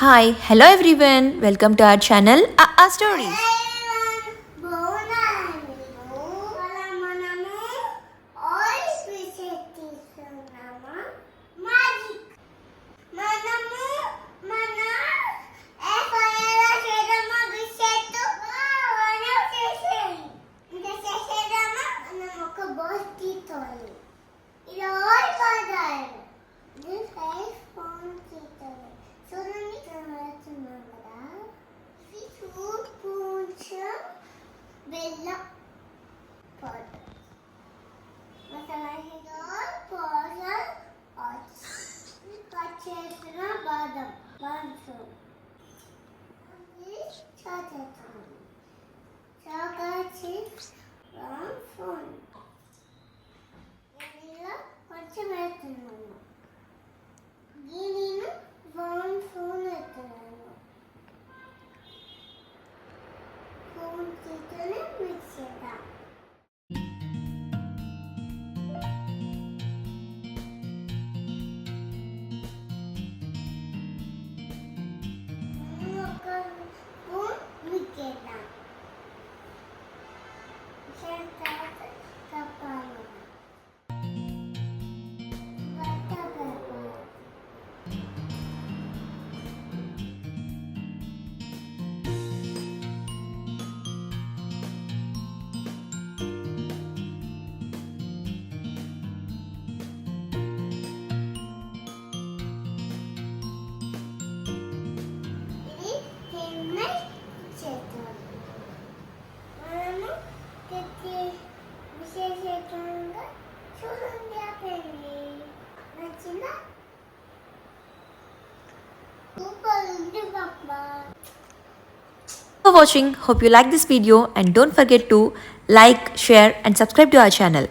Hi, hello everyone. Welcome to our channel, Stories. Bella pot. Masala poison పచ్చేసిన బాదం బాన్సు chocolate chips phone ఇలా కొంచెం వేస్తున్నాను దీనిని ఫోన్ వేస్తున్నాను ఫోన్ తీసుకొని మిక్స్ చేద్దాం For watching. Hope you like this video and don't forget to like, share and subscribe to our channel.